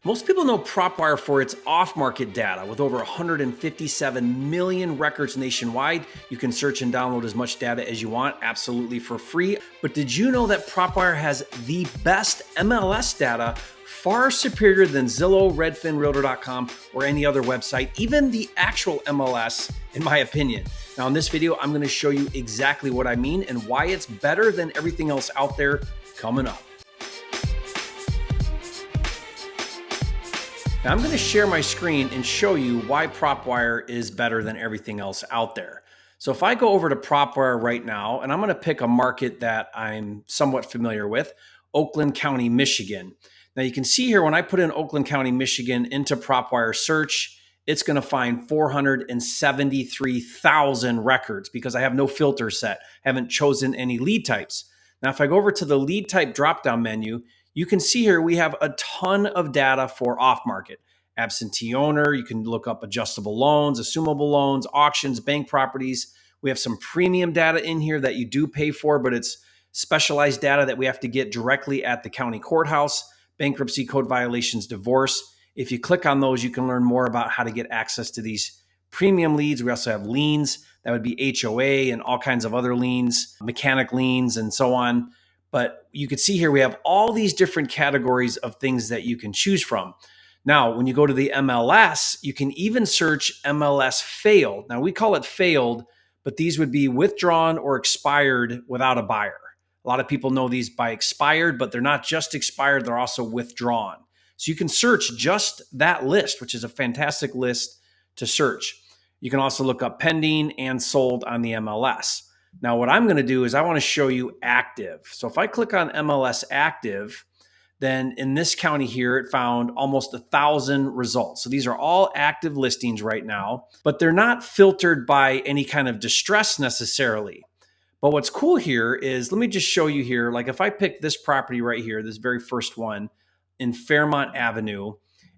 Most people know Propwire for its off-market data. With over 157 million records nationwide, you can search and download as much data as you want, absolutely for free. But did you know that Propwire has the best MLS data, far superior than Zillow, Redfin, Realtor.com, or any other website, even the actual MLS, in my opinion? Now, in this video, I'm going to show you exactly what I mean and why it's better than everything else out there coming up. Now I'm going to share my screen and show you why Propwire is better than everything else out there. So if I go over to Propwire right now, and I'm going to pick a market that I'm somewhat familiar with, Oakland County, Michigan. Now you can see here when I put in Oakland County, Michigan into Propwire search, it's going to find 473,000 records because I have no filter set, haven't chosen any lead types. Now if I go over to the lead type drop-down menu, you can see here we have a ton of data for off-market. Absentee owner, you can look up adjustable loans, assumable loans, auctions, bank properties. We have some premium data in here that you do pay for, but it's specialized data that we have to get directly at the county courthouse, bankruptcy code violations, divorce. If you click on those, you can learn more about how to get access to these premium leads. We also have liens, that would be HOA and all kinds of other liens, mechanic liens, and so on. But you can see here we have all these different categories of things that you can choose from. Now, when you go to the MLS, you can even search MLS failed. Now, we call it failed, but these would be withdrawn or expired without a buyer. A lot of people know these by expired, but they're not just expired, they're also withdrawn. So you can search just that list, which is a fantastic list to search. You can also look up pending and sold on the MLS. Now, what I'm going to do is I want to show you active. So if I click on MLS active, then in this county here, it found almost 1,000 results. So these are all active listings right now, but they're not filtered by any kind of distress necessarily. But what's cool here is, let me just show you here, like if I pick this property right here, this very first one in Fairmont Avenue,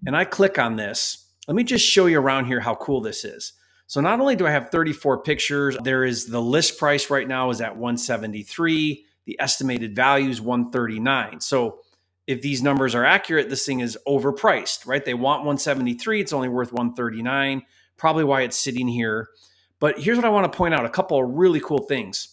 and I click on this, let me just show you around here how cool this is. So not only do I have 34 pictures, there is the list price right now is at 173. The estimated value is 139. So if these numbers are accurate, this thing is overpriced, right? They want 173. It's only worth 139. Probably why it's sitting here. But here's what I want to point out, a couple of really cool things.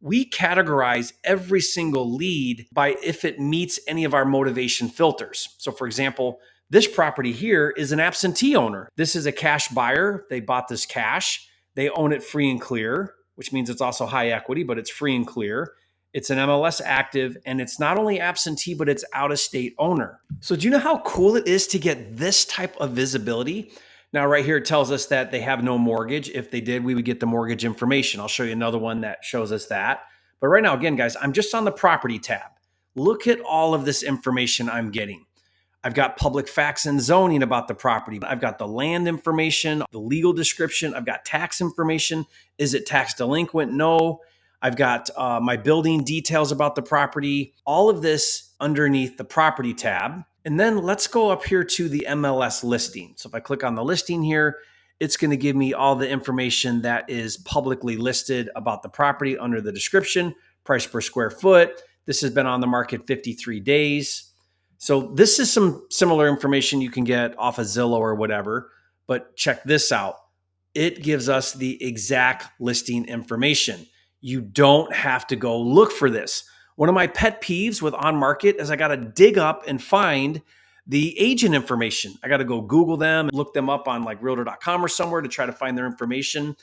We categorize every single lead by if it meets any of our motivation filters. So for example, this property here is an absentee owner. This is a cash buyer. They bought this cash. They own it free and clear, which means it's also high equity, but it's free and clear. It's an MLS active, and it's not only absentee, but it's out-of-state owner. So do you know how cool it is to get this type of visibility? Now, right here, it tells us that they have no mortgage. If they did, we would get the mortgage information. I'll show you another one that shows us that. But right now, again, guys, I'm just on the property tab. Look at all of this information I'm getting. I've got public facts and zoning about the property. I've got the land information, the legal description. I've got tax information. Is it tax delinquent? No. I've got my building details about the property. All of this underneath the property tab. And then let's go up here to the MLS listing. So if I click on the listing here, it's going to give me all the information that is publicly listed about the property under the description, price per square foot. This has been on the market 53 days. So this is some similar information you can get off of Zillow or whatever, but check this out. It gives us the exact listing information. You don't have to go look for this. One of my pet peeves with on market is I got to dig up and find the agent information. I got to go Google them, look them up on like realtor.com or somewhere to try to find their information.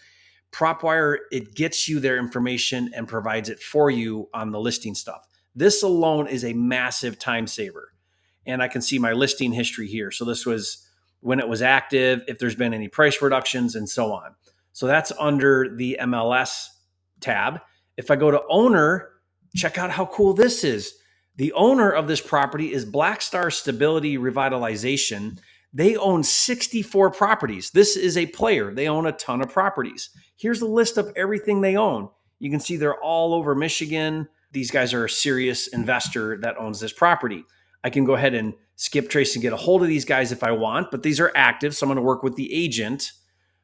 Propwire, it gets you their information and provides it for you on the listing stuff. This alone is a massive time saver. And I can see my listing history here. So this was when it was active, if there's been any price reductions and so on. So that's under the MLS tab. If I go to owner, check out how cool this is. The owner of this property is Black Star Stability Revitalization. They own 64 properties. This is a player. They own a ton of properties. Here's a list of everything they own. You can see they're all over Michigan. These guys are a serious investor that owns this property. I can go ahead and skip trace and get a hold of these guys if I want, but these are active, so I'm going to work with the agent.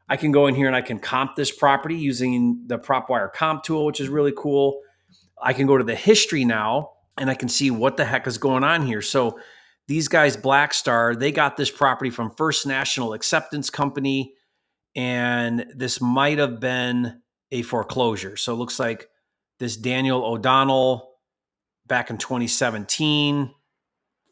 I can go in here and I can comp this property using the Propwire comp tool, which is really cool. I can go to the history now and I can see what the heck is going on here. So These guys, Blackstar, they got this property from First National Acceptance Company, and this might have been a foreclosure. So it looks like this Daniel O'Donnell back in 2017,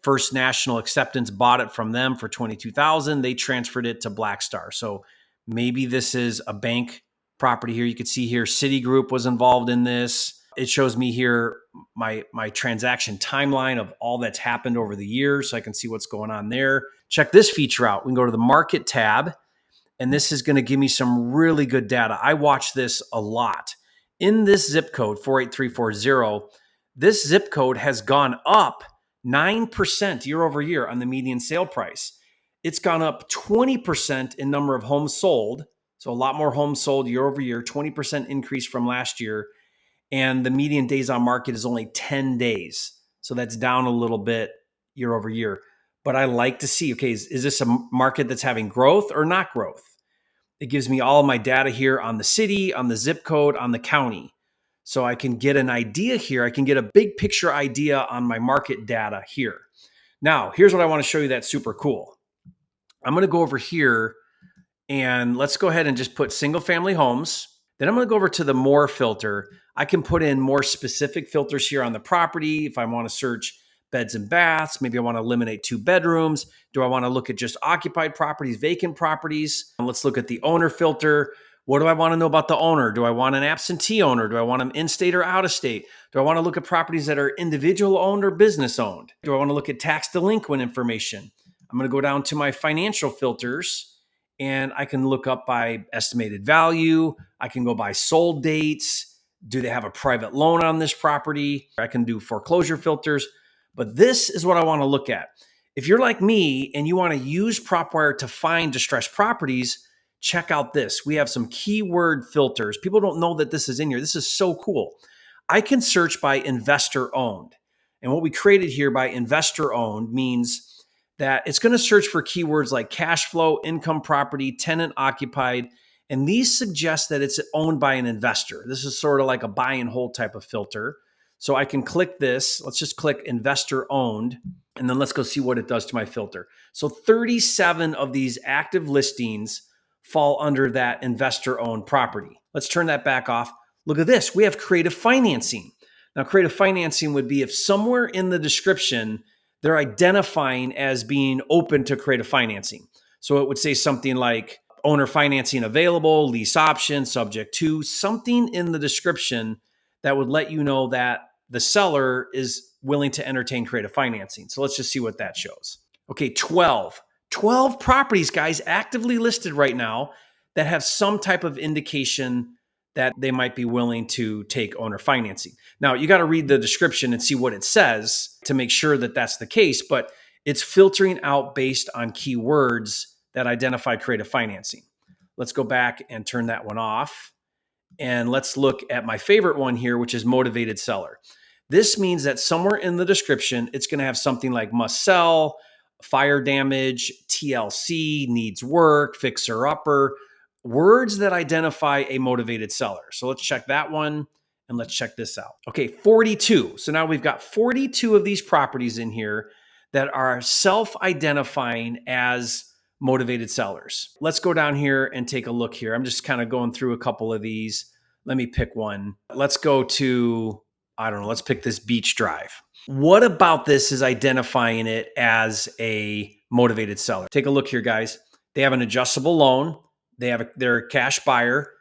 First National Acceptance bought it from them for $22,000. They transferred it to Blackstar. So maybe this is a bank property here. You can see here Citigroup was involved in this. It shows me here my transaction timeline of all that's happened over the years, so I can see what's going on there. Check this feature out. We can go to the market tab, and this is going to give me some really good data. I watch this a lot. In this zip code, 48340, this zip code has gone up 9% year over year on the median sale price. It's gone up 20% in number of homes sold. So a lot more homes sold year over year, 20% increase from last year. And the median days on market is only 10 days. So that's down a little bit year over year. But I like to see, okay, is this a market that's having growth or not growth? It gives me all of my data here on the city, on the zip code, on the county. So I can get an idea here. I can get a big picture idea on my market data here. Now, here's what I want to show you that's super cool. I'm going to go over here and let's go ahead and just put single family homes. Then I'm going to go over to the more filter. I can put in more specific filters here on the property. If I want to search beds and baths, maybe I want to eliminate 2 bedrooms. Do I want to look at just occupied properties, vacant properties? Let's look at the owner filter. What do I want to know about the owner? Do I want an absentee owner? Do I want them in-state or out-of-state? Do I want to look at properties that are individual owned or business owned? Do I want to look at tax delinquent information? I'm going to go down to my financial filters, and I can look up by estimated value. I can go by sold dates. Do they have a private loan on this property? I can do foreclosure filters. But this is what I want to look at. If you're like me and you want to use Propwire to find distressed properties, check out this. We have some keyword filters. People don't know that this is in here. This is so cool. I can search by investor owned. And what we created here by investor owned means that it's going to search for keywords like cash flow, income property, tenant occupied, and these suggest that it's owned by an investor. This is sort of like a buy and hold type of filter. So I can click this. Let's just click investor owned, and then let's go see what it does to my filter. So 37 of these active listings fall under that investor owned property. Let's turn that back off. Look at this. We have creative financing. Now, creative financing would be if somewhere in the description, they're identifying as being open to creative financing. So it would say something like owner financing available, lease option, subject to, something in the description that would let you know that the seller is willing to entertain creative financing. So let's just see what that shows. Okay, 12 properties, guys, actively listed right now that have some type of indication that they might be willing to take owner financing. Now, you got to read the description and see what it says to make sure that that's the case, but it's filtering out based on keywords that identify creative financing. Let's go back and turn that one off. And let's look at my favorite one here, which is motivated seller. This means that somewhere in the description, it's going to have something like must sell, fire damage, TLC, needs work, fixer upper, words that identify a motivated seller. So let's check that one and let's check this out. Okay, 42. So now we've got 42 of these properties in here that are self-identifying as motivated sellers. Let's go down here and take a look here. I'm just kind of going through a couple of these. Let me pick one. Let's go to, I don't know, let's pick this Beach Drive. What about this is identifying it as a motivated seller? Take a look here, guys. They have an adjustable loan. They're a cash buyer,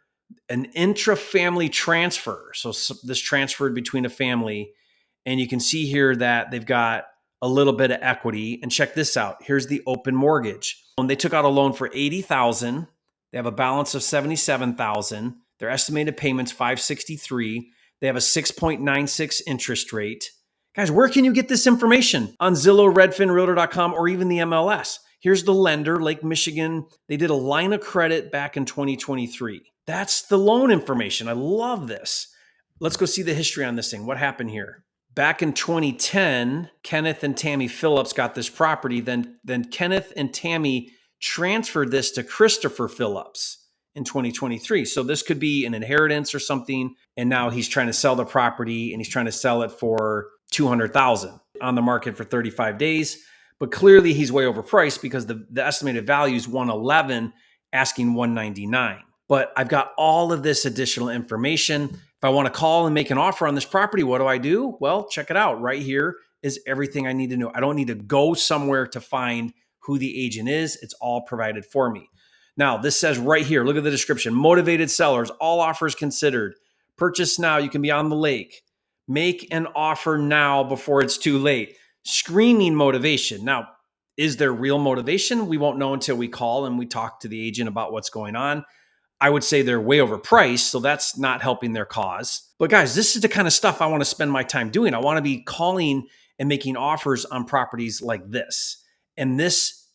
an intra-family transfer. So this transferred between a family. And you can see here that they've got a little bit of equity. And check this out. Here's the open mortgage. They took out a loan for $80,000. They have a balance of $77,000. Their estimated payments $563. They have a 6.96 interest rate. Guys, where can you get this information? On Zillow, Redfin, Realtor.com, or even the MLS. Here's the lender, Lake Michigan. They did a line of credit back in 2023. That's the loan information. I love this. Let's go see the history on this thing. What happened here? Back in 2010, Kenneth and Tammy Phillips got this property. Then Kenneth and Tammy transferred this to Christopher Phillips in 2023. So this could be an inheritance or something. And now he's trying to sell the property and he's trying to sell it for $200,000 on the market for 35 days. But clearly he's way overpriced because the estimated value is 111, asking 199. But I've got all of this additional information. If I want to call and make an offer on this property, what do? Well, check it out. Right here is everything I need to know. I don't need to go somewhere to find who the agent is. It's all provided for me. Now, this says right here, look at the description: motivated sellers, all offers considered. Purchase now, you can be on the lake. Make an offer now before it's too late. Screaming motivation. Now, is there real motivation? We won't know until we call and we talk to the agent about what's going on. I would say they're way overpriced, so that's not helping their cause. But guys, this is the kind of stuff I want to spend my time doing. I want to be calling and making offers on properties like this. And this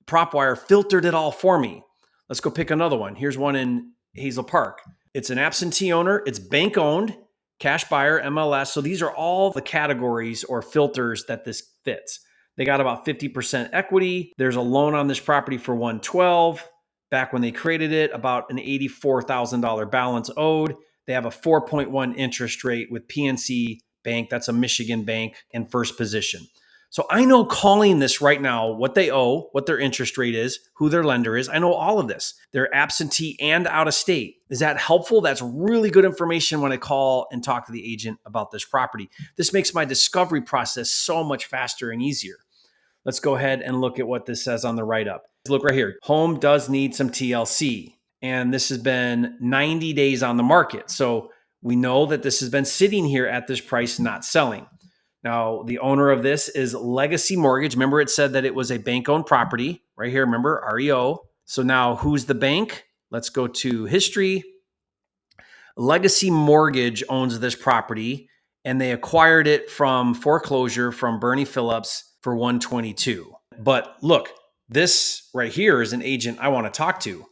Propwire filtered it all for me. Let's go pick another one. Here's one in Hazel Park. It's an absentee owner. It's bank owned, cash buyer, MLS. So these are all the categories or filters that this fits. They got about 50% equity. There's a loan on this property for 112. Back when they created it, about an $84,000 balance owed. They have a 4.1 interest rate with PNC Bank. That's a Michigan bank in first position. So I know calling this right now, what they owe, what their interest rate is, who their lender is. I know all of this. They're absentee and out of state. Is that helpful? That's really good information when I call and talk to the agent about this property. This makes my discovery process so much faster and easier. Let's go ahead and look at what this says on the write-up. Look right here. Home does need some TLC. And this has been 90 days on the market. So we know that this has been sitting here at this price, not selling. Now, the owner of this is Legacy Mortgage. Remember, it said that it was a bank-owned property. Right here, remember, REO. So now, who's the bank? Let's go to history. Legacy Mortgage owns this property, and they acquired it from foreclosure from Bernie Phillips for 122. But look, this right here is an agent I want to talk to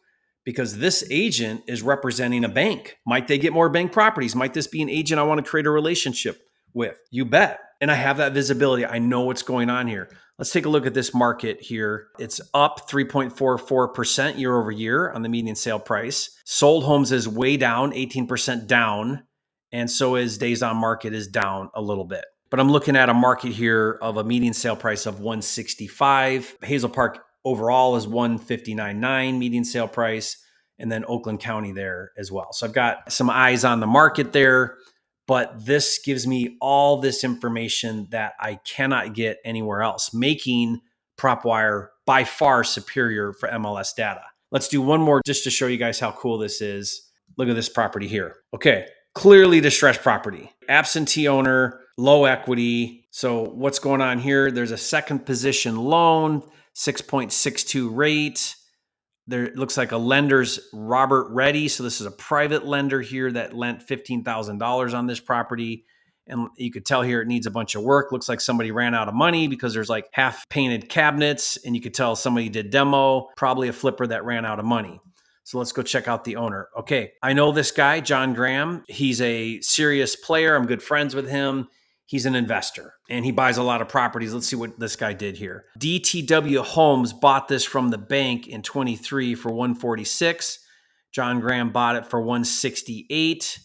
because this agent is representing a bank. Might they get more bank properties? Might this be an agent I want to create a relationship with? You bet. And I have that visibility. I know what's going on here. Let's take a look at this market here. It's up 3.44% year over year on the median sale price. Sold homes is way down, 18% down. And so is days on market is down a little bit. But I'm looking at a market here of a median sale price of 165. Hazel Park overall is 159.9 median sale price. And then Oakland County there as well. So I've got some eyes on the market there. But this gives me all this information that I cannot get anywhere else, making Propwire by far superior for MLS data. Let's do one more just to show you guys how cool this is. Look at this property here. Okay, clearly distressed property. Absentee owner, low equity. So what's going on here? There's a second position loan, 6.62 rate. There it looks like a lender's Robert Reddy. So this is a private lender here that lent $15,000 on this property. And you could tell here it needs a bunch of work. Looks like somebody ran out of money because there's like half painted cabinets. And you could tell somebody did demo, probably a flipper that ran out of money. So let's go check out the owner. Okay, I know this guy, John Graham. He's a serious player. I'm good friends with him. He's an investor and he buys a lot of properties. Let's see what this guy did here. DTW Homes bought this from the bank in 23 for 146. John Graham bought it for 168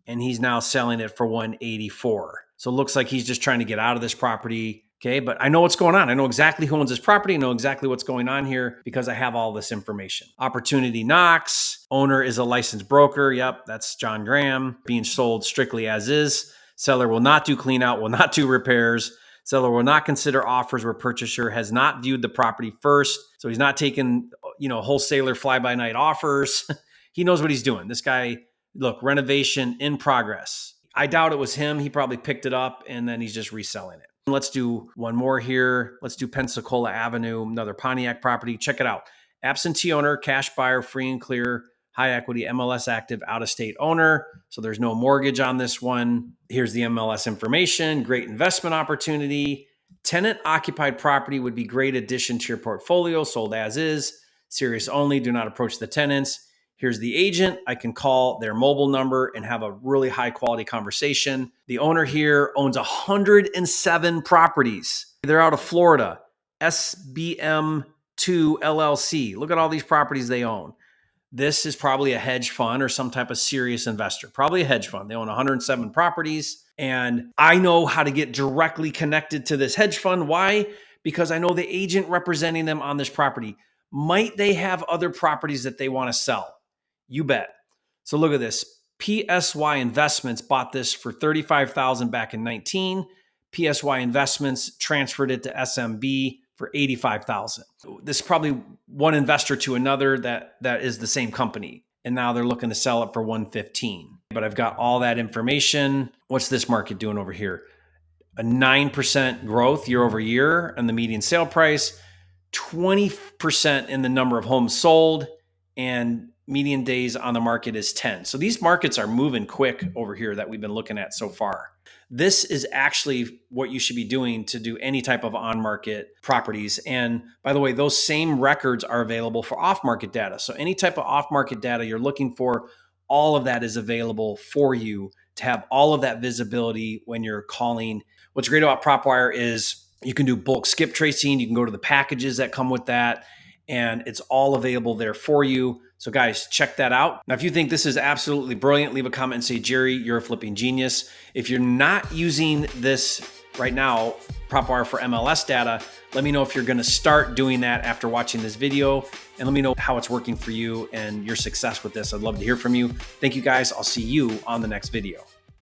and he's now selling it for 184. So it looks like he's just trying to get out of this property. Okay, but I know what's going on. I know exactly who owns this property. I know exactly what's going on here because I have all this information. Opportunity knocks. Owner is a licensed broker. Yep, that's John Graham. Being sold strictly as is. Seller will not do clean out, will not do repairs. Seller will not consider offers where purchaser has not viewed the property first. So he's not taking, wholesaler fly-by-night offers. He knows what he's doing. This guy, look, renovation in progress. I doubt it was him. He probably picked it up and then he's just reselling it. Let's do one more here. Let's do Pensacola Avenue, another Pontiac property. Check it out. Absentee owner, cash buyer, free and clear, high equity, MLS active, out-of-state owner. So there's no mortgage on this one. Here's the MLS information. Great investment opportunity. Tenant occupied property would be great addition to your portfolio. Sold as is. Serious only. Do not approach the tenants. Here's the agent. I can call their mobile number and have a really high quality conversation. The owner here owns 107 properties. They're out of Florida. SBM2 LLC. Look at all these properties they own. This is probably a hedge fund or some type of serious investor, probably a hedge fund. They own 107 properties. And I know how to get directly connected to this hedge fund. Why? because I know the agent representing them on this property. Might they have other properties that they want to sell? You bet. So look at this. PSY Investments bought this for $35,000 back in 19. PSY Investments transferred it to SMB for $85,000. This is probably one investor to another that is the same company. And now they're looking to sell it for $115. But I've got all that information. What's this market doing over here? A 9% growth year over year on the median sale price, 20% in the number of homes sold, and median days on the market is 10. So these markets are moving quick over here that we've been looking at so far. This is actually what you should be doing to do any type of on-market properties. And by the way, those same records are available for off-market data. So any type of off-market data you're looking for, all of that is available for you to have all of that visibility when you're calling. What's great about Propwire is you can do bulk skip tracing. You can go to the packages that come with that, and it's all available there for you. So guys, check that out. Now, if you think this is absolutely brilliant, leave a comment and say, Jerry, you're a flipping genius. If you're not using this right now, Propwire for MLS data, let me know if you're gonna start doing that after watching this video, and let me know how it's working for you and your success with this. I'd love to hear from you. Thank you guys. I'll see you on the next video.